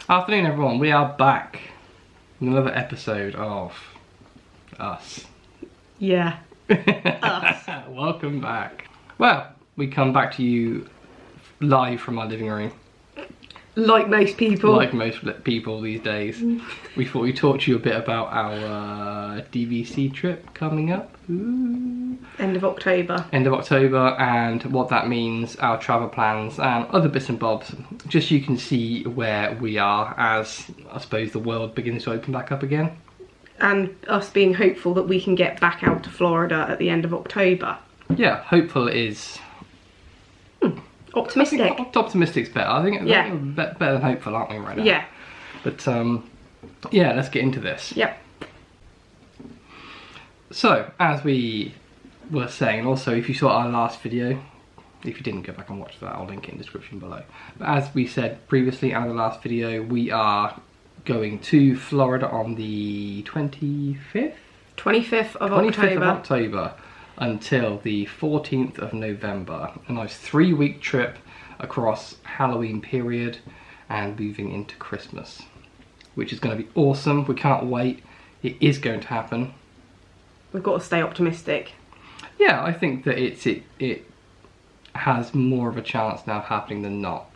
Afternoon, everyone. We are back with another episode of Us. Yeah. Us. Welcome back. Well, we come back to you live from our living room. Like most people. Like most people these days. We thought we'd talk to you a bit about our DVC trip coming up. Ooh. End of October. End of October, and what that means, our travel plans and other bits and bobs. Just so you can see where we are as, I suppose, the world begins to open back up again. And us being hopeful that we can get back out to Florida at the end of October. Yeah, hopeful is... Optimistic. Optimistic's better. I think better than hopeful, aren't we, right now? Yeah. But, yeah, let's get into this. Yep. So, as we were saying, and also if you saw our last video, if you didn't, go back and watch that, I'll link it in the description below. But as we said previously in the last video, we are going to Florida on the 25th? 25th of 25th October. of October until the 14th of November. A nice 3-week trip across Halloween period and moving into Christmas, which is going to be awesome. We can't wait. It is going to happen. We've got to stay optimistic. Yeah, I think that it has more of a chance now of happening than not.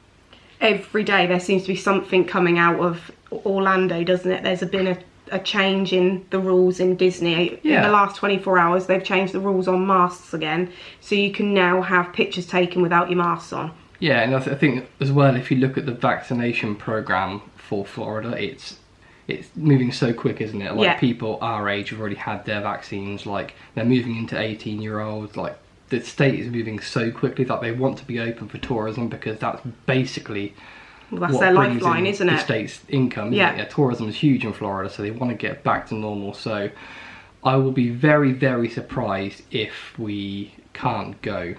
Every day there seems to be something coming out of Orlando, doesn't it? There's been a change in the rules in Disney. Yeah. In the last 24 hours they've changed the rules on masks again, so you can now have pictures taken without your masks on. Yeah, and I think as well, if you look at the vaccination program for Florida, it's moving so quick, isn't it? Like, people our age have already had their vaccines, like they're moving into 18-year-olds, like the state is moving so quickly that they want to be open for tourism, because that's basically that's their lifeline, isn't it? The state's income. Yeah, tourism is huge in Florida, so they want to get back to normal. So I will be very, very surprised if we can't go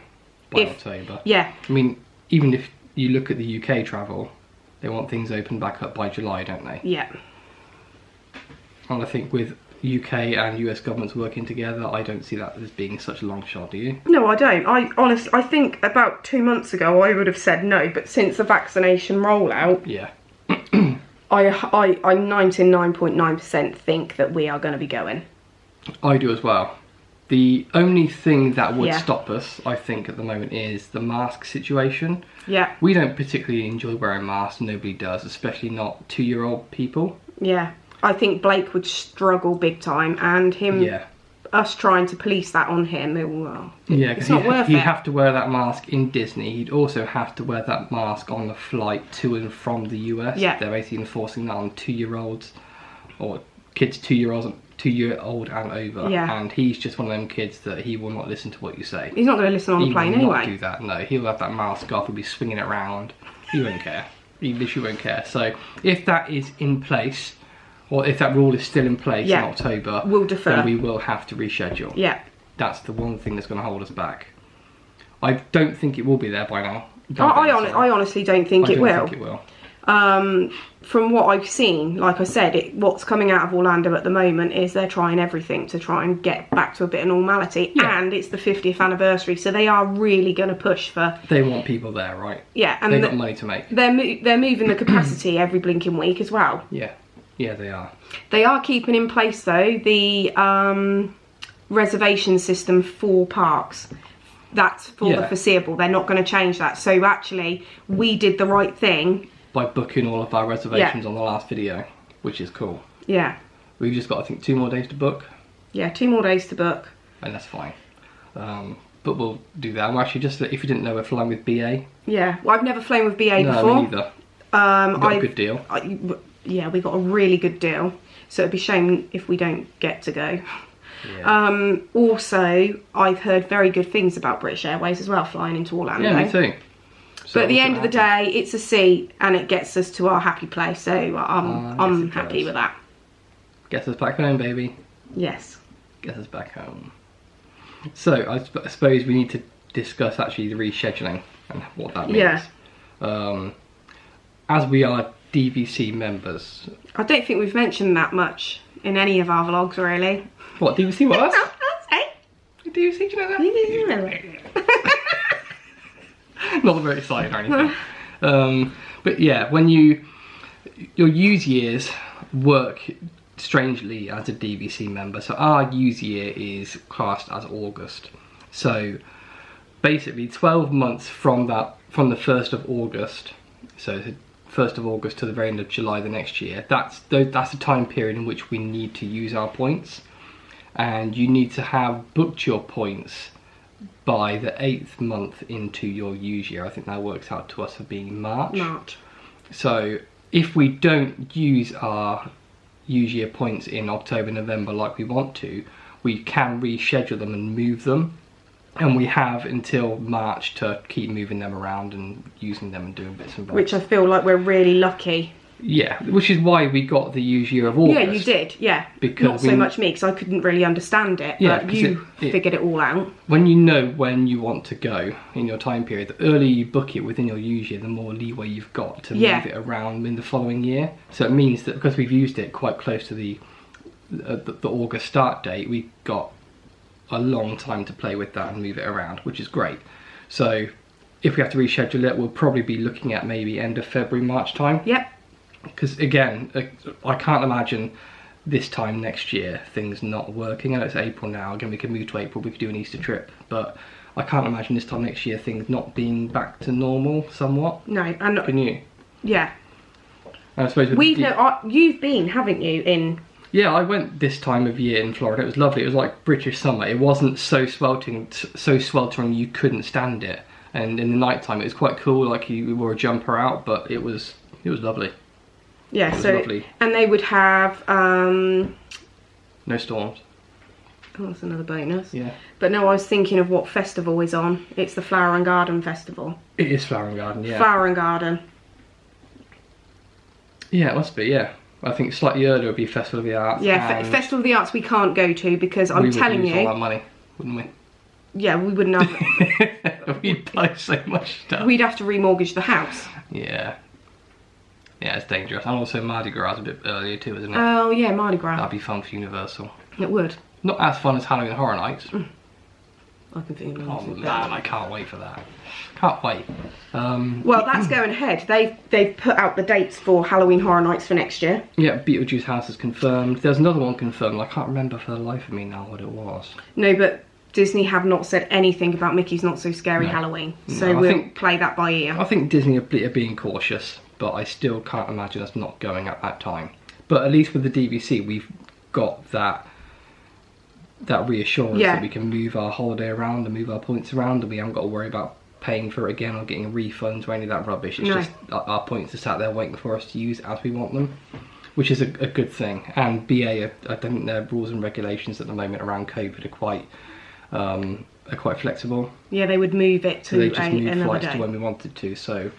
by October. Yeah. I mean, even if you look at the UK travel, they want things opened back up by July, don't they? Yeah. And I think with UK and US governments working together, I don't see that as being such a long shot, do you? No, I don't. I think about 2 months ago I would have said no, but since the vaccination rollout, yeah, I 99.9% think that we are going to be going. I do as well. The only thing that would stop us, I think, at the moment is the mask situation. Yeah. We don't particularly enjoy wearing masks. Nobody does, especially not 2-year-old people. Yeah. I think Blake would struggle big time, and us trying to police that on him, it's not worth it. He'd have to wear that mask in Disney. He'd also have to wear that mask on the flight to and from the US. Yeah. They're basically enforcing that on 2-year-olds, or kids 2-year-old and over. Yeah. And he's just one of them kids that he will not listen to what you say. He's not going to listen on the plane anyway. He will not do that, no. He'll have that mask off, he'll be swinging it around. He won't care. He literally won't care. So if that is in place, or if that rule is still in place in October, we'll defer. Then we will have to reschedule. Yeah. That's the one thing that's going to hold us back. I don't think it will be there by now. I honestly don't think it will. I don't think it will. From what I've seen, like I said, what's coming out of Orlando at the moment is they're trying everything to try and get back to a bit of normality. Yeah. And it's the 50th anniversary, so they are really going to push for... They want people there, right? Yeah. And they've got money to make. They're moving the capacity every blinking week as well. Yeah. Yeah, they are. They are keeping in place, though, the reservation system for parks. That's for the foreseeable. They're not going to change that. So actually, we did the right thing by booking all of our reservations on the last video, which is cool. Yeah. We've just got, I think, 2 more days to book. Yeah, 2 more days to book. And that's fine. But we'll do that. We're actually, just if you didn't know, we're flying with BA. Yeah. Well, I've never flown with BA before. No, me neither. We got a good deal. Yeah, we got a really good deal, so it'd be a shame if we don't get to go. Yeah. Also, I've heard very good things about British Airways as well, flying into Orlando. Yeah, me too. So but at the end of the day, it's a seat and it gets us to our happy place, so I'm happy with that. Gets us back home, baby. Yes. Gets us back home. So, I suppose we need to discuss actually the rescheduling and what that means. Yeah. As we are DVC members. I don't think we've mentioned that much in any of our vlogs, really. What, DVC was? Hey? DVC, do you know that? Not very excited or anything. But yeah, when you your use years work strangely as a DVC member. So our use year is classed as August. So basically 12 months from the 1st of August, so 1st of August to the very end of July the next year, that's the time period in which we need to use our points. And you need to have booked your points by the 8th month into your use year. I think that works out to us for being March. So if we don't use our use year points in October, November like we want to, we can reschedule them and move them. And we have until March to keep moving them around and using them and doing bits and bobs. Which I feel like we're really lucky. Yeah, which is why we got the use year of August. Yeah, you did, yeah. Because not so much me, because I couldn't really understand it, yeah, but you figured it all out. When you know when you want to go in your time period, the earlier you book it within your use year, the more leeway you've got to move it around in the following year. So it means that because we've used it quite close to the August start date, we've got a long time to play with that and move it around, which is great. So if we have to reschedule it, we'll probably be looking at maybe end of February, March time. Yep. Because again, I can't imagine this time next year things not working. I know it's April now. Again, we could move to April. We could do an Easter trip, but I can't imagine this time next year things not being back to normal somewhat. No, and can you? Yeah. And I suppose you've been, haven't you? In yeah, I went this time of year in Florida. It was lovely. It was like British summer. It wasn't so sweltering you couldn't stand it. And in the night time, it was quite cool. Like you wore a jumper out, but it was lovely. Yeah, so lovely. And they would have no storms. Oh, that's another bonus. Yeah. But no, I was thinking of what festival is on. It's the Flower and Garden Festival. It is Flower and Garden, yeah. Flower and Garden. Yeah, it must be, yeah. I think slightly earlier would be Festival of the Arts. Yeah, Festival of the Arts we can't go to because I'm telling you... We would use all our money, wouldn't we? Yeah, we wouldn't have... We'd buy so much stuff. We'd have to remortgage the house. Yeah. Yeah, it's dangerous. And also Mardi Gras a bit earlier too, isn't it? Oh yeah, Mardi Gras. That'd be fun for Universal. It would. Not as fun as Halloween Horror Nights. I can think of oh man, I can't wait for that. Can't wait. Well, that's going ahead. They've put out the dates for Halloween Horror Nights for next year. Yeah, Beetlejuice House is confirmed. There's another one confirmed. I can't remember for the life of me now what it was. No, but Disney have not said anything about Mickey's Not So Scary Halloween. So we'll play that by ear. I think Disney are being cautious, but I still can't imagine us not going at that time. But at least with the DVC, we've got that reassurance that we can move our holiday around and move our points around, and we haven't got to worry about paying for it again or getting refunds or any of that rubbish. It's just our points are sat there waiting for us to use as we want them, which is a good thing. And BA, I don't think their rules and regulations at the moment around COVID are quite flexible. Yeah, they would move it to they just move another flights day to when we wanted to. So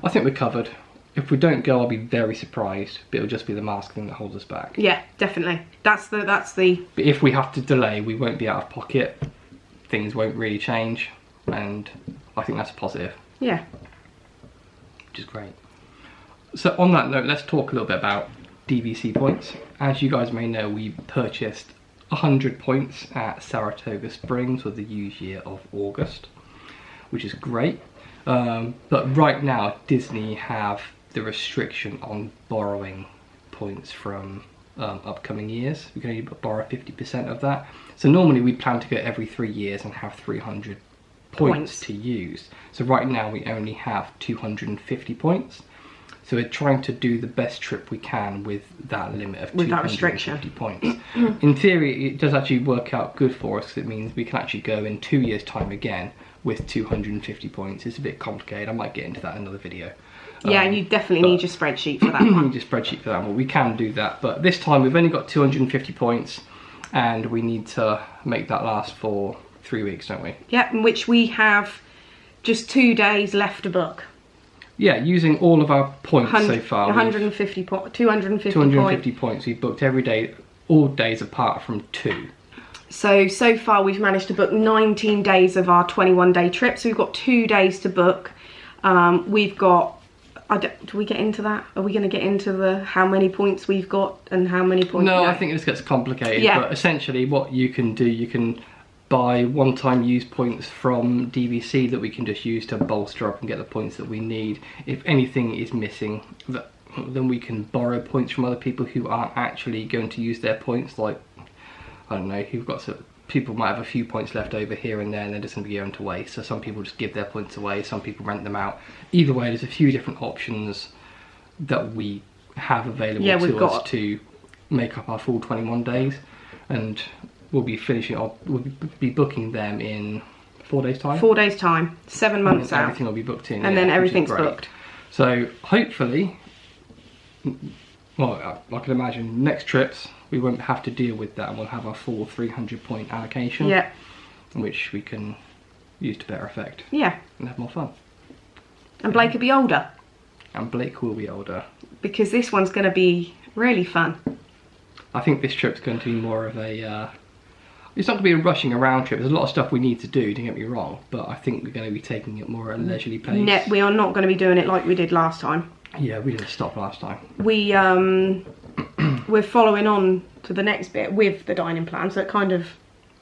I think we're covered. If we don't go, I'll be very surprised. But it'll just be the mask thing that holds us back. Yeah, definitely. That's the. But if we have to delay, we won't be out of pocket. Things won't really change, and I think that's a positive. Yeah. Which is great. So on that note, let's talk a little bit about DVC points. As you guys may know, we purchased 100 points at Saratoga Springs for the use year of August, which is great. But right now, Disney have the restriction on borrowing points from upcoming years. We can only borrow 50% of that. So normally we plan to go every 3 years and have 300 points to use. So right now we only have 250 points. So we're trying to do the best trip we can with that limit of 250 points. In theory, it does actually work out good for us, because it means we can actually go in 2 years' time again with 250 points. It's a bit complicated. I might get into that in another video. Yeah, you definitely need your spreadsheet for that one. You need your spreadsheet for that one. We can do that, but this time we've only got 250 points, and we need to make that last for 3 weeks, don't we? Yeah, in which we have just 2 days left to book. Yeah, using all of our points so far. 250 points. We've booked every day, all days apart from 2. So far we've managed to book 19 days of our 21-day trip. So we've got 2 days to book. We've got... do we get into that? Are we going to get into the how many points we've got and how many points? No, I think this gets complicated. Yeah. But essentially what you can do, you can buy one-time use points from DVC that we can just use to bolster up and get the points that we need. If anything is missing, then we can borrow points from other people who aren't actually going to use their points. Like, I don't know, you've got some people might have a few points left over here and there, and they're just going to be going to waste. So some people just give their points away, some people rent them out. Either way, there's a few different options that we have available to us to make up our full 21 days, and we'll be we'll be booking them in 4 days time. 4 days time, 7 months out. Everything will be booked in, and then everything's booked. So hopefully, well, I can imagine next trips we won't have to deal with that, and we'll have our full 300 point allocation. Yeah. Which we can use to better effect. Yeah. And have more fun. And Blake will be older. And Blake will be older. Because this one's going to be really fun. I think this trip's going to be more of a... it's not going to be a rushing around trip. There's a lot of stuff we need to do, don't get me wrong. But I think we're going to be taking it more at a leisurely pace. No, we are not going to be doing it like we did last time. Yeah, we didn't stop last time. We're following on to the next bit with the dining plan, so it kind of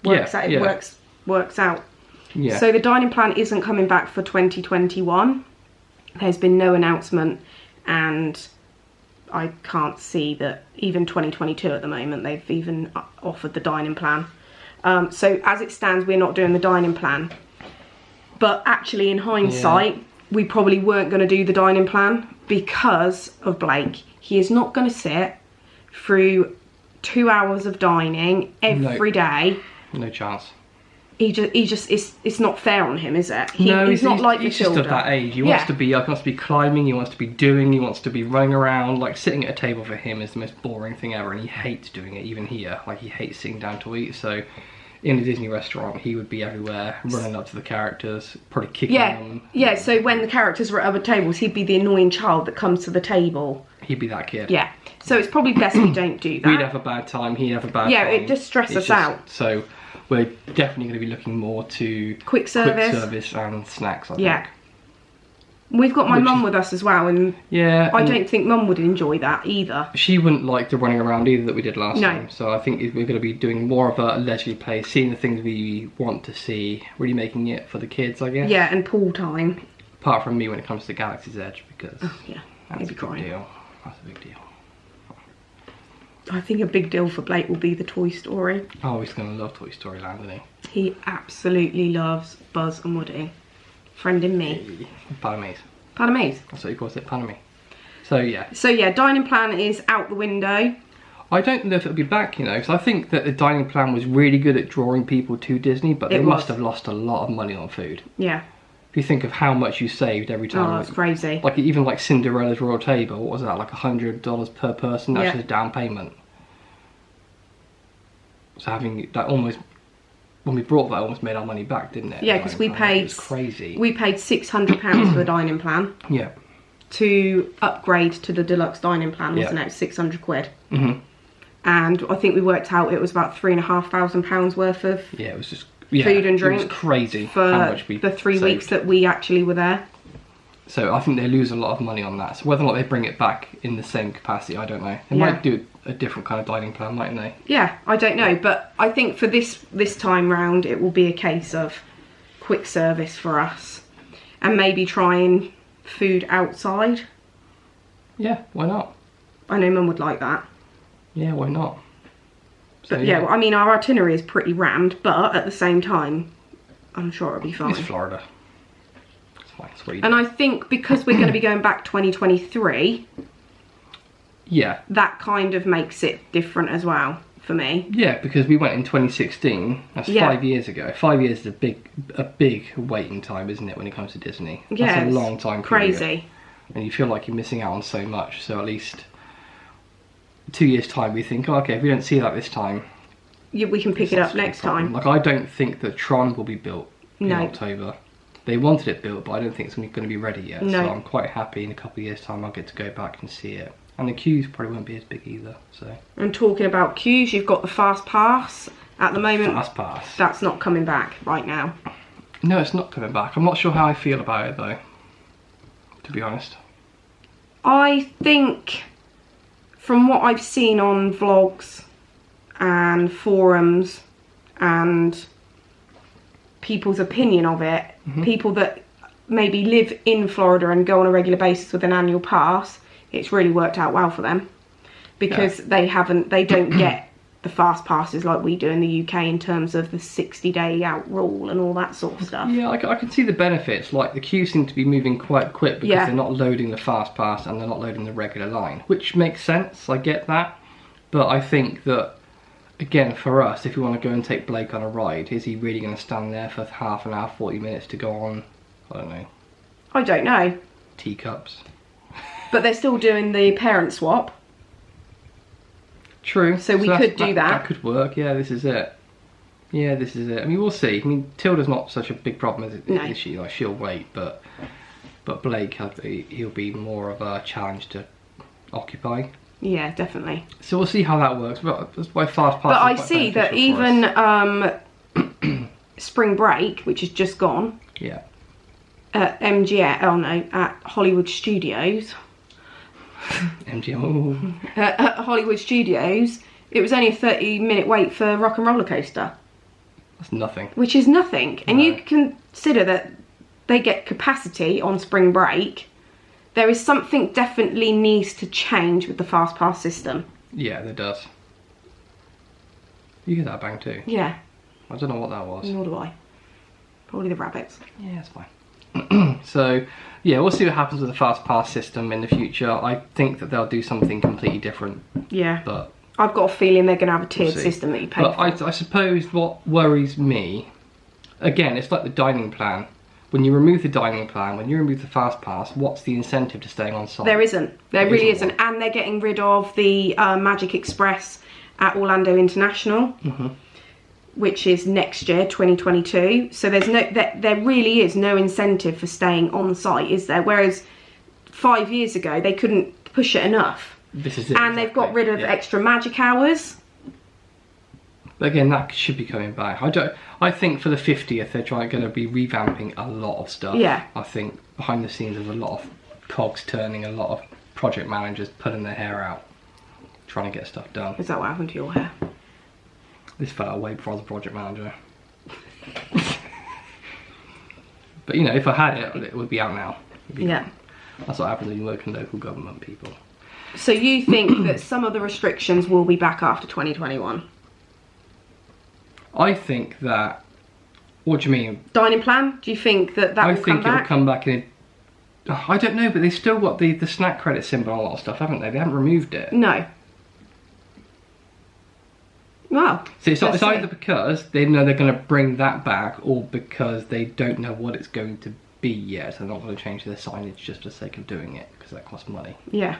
works out. It works out. Yeah. So the dining plan isn't coming back for 2021. There's been no announcement, and I can't see that even 2022 at the moment they've even offered the dining plan. So as it stands, we're not doing the dining plan. But actually, in hindsight, we probably weren't going to do the dining plan because of Blake. He is not going to sit through 2 hours of dining every day. No chance. It's not fair on him, is it? He's not like he's just of that age. He wants to be climbing, he wants to be doing, he wants to be running around. Like, sitting at a table for him is the most boring thing ever, and he hates doing it, even here. Like, he hates sitting down to eat, so in a Disney restaurant he would be everywhere, running up to the characters, probably kicking them. Yeah, so when the characters were at other tables, he'd be the annoying child that comes to the table. He'd be that kid. Yeah, so it's probably best we don't do that. We'd have a bad time, he'd have a bad time. Yeah, it just stresses us out. So we're definitely going to be looking more to quick service and snacks, I think. Yeah. We've got my mum with us as well, and I don't think mum would enjoy that either. She wouldn't like the running around either that we did last time. So I think we're going to be doing more of a leisurely pace, seeing the things we want to see, really making it for the kids, I guess. Yeah, and pool time. Apart from me when it comes to Galaxy's Edge, because that's a big deal. That's a big deal. I think a big deal for Blake will be the Toy Story. Oh, he's going to love Toy Story Land, isn't he? He absolutely loves Buzz and Woody. Friend in me. Panamise. Panamise. That's what he calls it, Panami. So yeah. So yeah, dining plan is out the window. I don't know if it'll be back, you know, because I think that the dining plan was really good at drawing people to Disney, but they must have lost a lot of money on food. Yeah. If you think of how much you saved every time. Oh, that's crazy. Like, even like Cinderella's Royal Table, what was that, like $100 per person? That's just down payment. So having that almost, when we brought that, almost made our money back, didn't it? Yeah, because we paid... It was crazy. We paid £600 for the dining plan. Yeah. To upgrade to the deluxe dining plan, wasn't it? 600 quid. Mm-hmm. And I think we worked out it was about £3,500 worth of it was just food and drink. It was crazy for how much we the 3 saved. weeks that we actually were there. So I think they lose a lot of money on that. So whether or not they bring it back in the same capacity, I don't know. They might do a different kind of dining plan, mightn't they? Yeah, I don't know. But I think for this time round, it will be a case of quick service for us. And maybe trying food outside. Yeah, why not? I know Mum would like that. Yeah, why not? So, but yeah, I mean, our itinerary is pretty rammed, but at the same time, I'm sure it'll be fine. It's Florida. It's fine. It's what you and I think because we're going to be going back 2023, that kind of makes it different as well for me. Yeah, because we went in 2016. That's 5 years ago. 5 years is a big waiting time, isn't it, when it comes to Disney? Yeah, that's a long time period. Crazy. And you feel like you're missing out on so much. So at least 2 years time, we think, oh, okay, if we don't see that this time, we can pick it up next time. Like, I don't think that Tron will be built in October. They wanted it built, but I don't think it's going to be ready yet. So I'm quite happy in a couple of years time I'll get to go back and see it. And the queues probably won't be as big either. So. And talking about queues, you've got the Fast Pass at the moment. Fast Pass. That's not coming back right now. No, it's not coming back. I'm not sure how I feel about it though, to be honest. I think, from what I've seen on vlogs and forums and people's opinion of it, people that maybe live in Florida and go on a regular basis with an annual pass, it's really worked out well for them, because they don't get the fast passes like we do in the UK in terms of the 60-day out rule and all that sort of stuff. Yeah, I can see the benefits. Like, the queues seem to be moving quite quick because they're not loading the fast pass and they're not loading the regular line, which makes sense. I get that. But I think that, again, for us, if we want to go and take Blake on a ride, is he really going to stand there for half an hour, 40 minutes to go on, I don't know. I don't know. Teacups. But they're still doing the parent swap. True. So we could do that. That could work, yeah, this is it. Yeah, this is it. I mean, we'll see. I mean, Tilda's not such a big problem as is she? Like, she'll wait, but Blake, he'll be more of a challenge to occupy. Yeah, definitely. So we'll see how that works. But that's why fast pass. But I see that even spring break, which has just gone. Yeah. At at Hollywood Studios. MGM. At Hollywood Studios, it was only a 30-minute wait for Rock and Roller Coaster. That's nothing. Which is nothing. And you consider that they get capacity on spring break. There is something definitely needs to change with the fast pass system. Yeah, there does. You hear that bang too? Yeah. I don't know what that was. Nor do I. Probably the rabbits. Yeah, it's fine. So, yeah, we'll see what happens with the fast pass system in the future. I think that they'll do something completely different. Yeah. But I've got a feeling they're going to have a tiered system that you pay for. I suppose what worries me, again, it's like the dining plan. When you remove the dining plan, when you remove the fast pass, what's the incentive to staying on site? There isn't. There really isn't. And they're getting rid of the Magic Express at Orlando International, which is next year, 2022. So there's there really is no incentive for staying on site, is there? Whereas 5 years ago, they couldn't push it enough. This is it. And they've got rid of extra magic hours. But again, that should be coming back. I think for the 50th, they're going to be revamping a lot of stuff. Yeah. I think behind the scenes, there's a lot of cogs turning, a lot of project managers pulling their hair out, trying to get stuff done. Is that what happened to your hair? This fell out way before I was a project manager. But you know, if I had it, it would be out now. Yeah. That's what happens when you work in local government, people. So you think that some of the restrictions will be back after 2021? I think that. What do you mean? Dining plan? Do you think that will come back? I think it'll come back in. I don't know, but they've still got the snack credit symbol on a lot of stuff, haven't they? They haven't removed it. No. Well, so it's either because they know they're going to bring that back, or because they don't know what it's going to be yet, so they're not going to change their signage just for the sake of doing it, because that costs money. Yeah.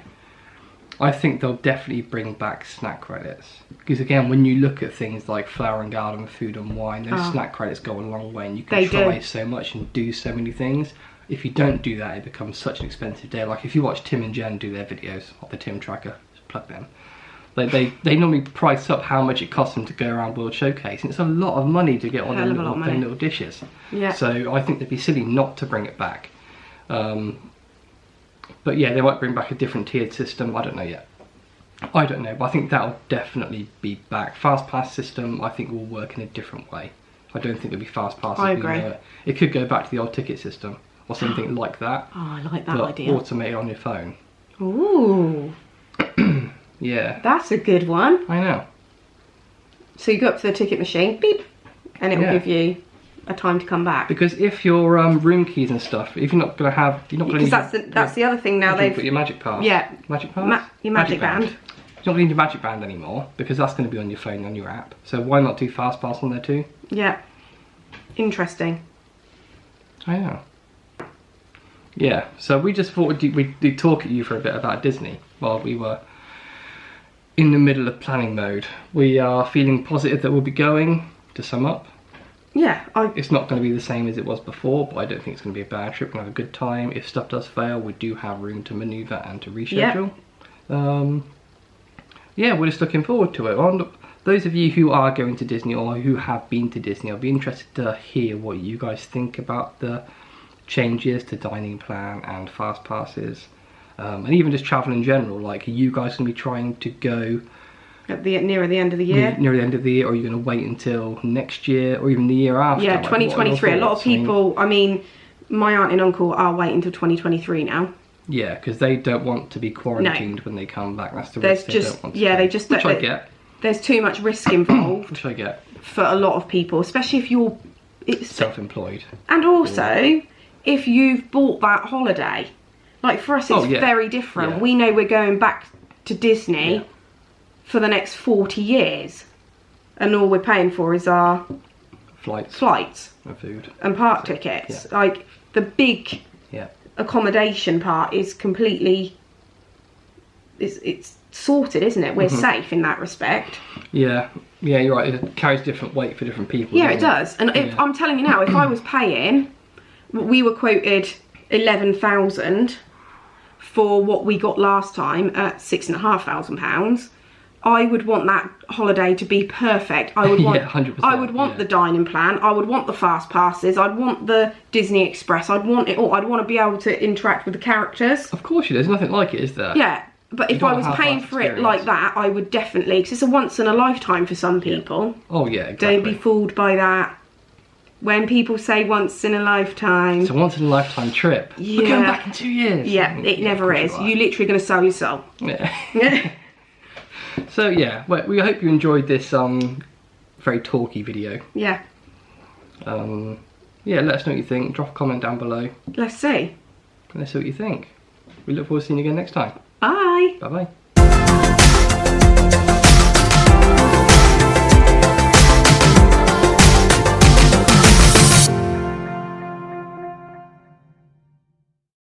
I think they'll definitely bring back snack credits. Because again, when you look at things like Flower and Garden, Food and Wine, those snack credits go a long way, and you can try so much and do so many things. If you don't do that, it becomes such an expensive day. Like if you watch Tim and Jen do their videos, of the Tim Tracker, just plug them. They normally price up how much it costs them to go around World Showcase, and it's a lot of money to get on their little dishes. Yeah. So I think they'd be silly not to bring it back. But yeah, they might bring back a different tiered system. I don't know yet. I don't know, but I think that'll definitely be back. Fast pass system, I think, will work in a different way. I don't think it'll be fast pass. I agree. It could go back to the old ticket system or something like that. Oh, I like that idea. Automated on your phone. Ooh. Yeah. That's a good one. I know. So you go up to the ticket machine, beep, and it will give you a time to come back. Because if your room keys and stuff, if you're not going to have, you're not going to. Because that's the other thing now. They've put your magic pass. Yeah. Magic pass. Your magic band. You're not going to need your magic band anymore because that's going to be on your phone, on your app. So why not do fast pass on there too? Yeah. Interesting. I know. Yeah. So we just thought we'd talk at you for a bit about Disney while we were in the middle of planning mode. We are feeling positive that we'll be going, to sum up. Yeah. It's not going to be the same as it was before, but I don't think it's going to be a bad trip. We'll have a good time. If stuff does fail, we do have room to manoeuvre and to reschedule. Yeah, we're just looking forward to it. Those of you who are going to Disney or who have been to Disney, I'll be interested to hear what you guys think about the changes to dining plan and fast passes. And even just travel in general. Like, are you guys going to be trying to go nearer the end of the year? Near the end of the year, or are you going to wait until next year or even the year after? Yeah, like, 2023. A lot of people, I mean, my aunt and uncle are waiting until 2023 now. Yeah, because they don't want to be quarantined when they come back. That's the There's risk just, they don't want to yeah, take. they just Which I get. There's too much risk involved. Which I get. For a lot of people, especially if you're self-employed. And also, if you've bought that holiday. Like for us, it's very different. Yeah. We know we're going back to Disney for the next 40 years. And all we're paying for is our flights and food. And park tickets. Yeah. Like, the big accommodation part is completely... It's sorted, isn't it? We're safe in that respect. Yeah, you're right. It carries different weight for different people. Yeah, it does. And if I'm telling you now, if I was paying, we were quoted 11,000 for what we got last time at £6,500. I would want that holiday to be perfect. I would want, 100%, I would want the dining plan. I would want the fast passes. I'd want the Disney Express. I'd want it all. I'd want to be able to interact with the characters. Of course, there's nothing like it, is there? Yeah. But if I was paying for it like that, I would definitely, because it's a once in a lifetime for some people. Yeah. Oh yeah, exactly. Don't be fooled by that. When people say once in a lifetime. It's a once in a lifetime trip. Yeah. We're going back in 2 years. Yeah, it never is. You're literally going to sell your soul. Yeah. So yeah, well, we hope you enjoyed this very talky video. Yeah. Yeah, let us know what you think. Drop a comment down below. Let's see. Let's see what you think. We look forward to seeing you again next time. Bye. Bye bye.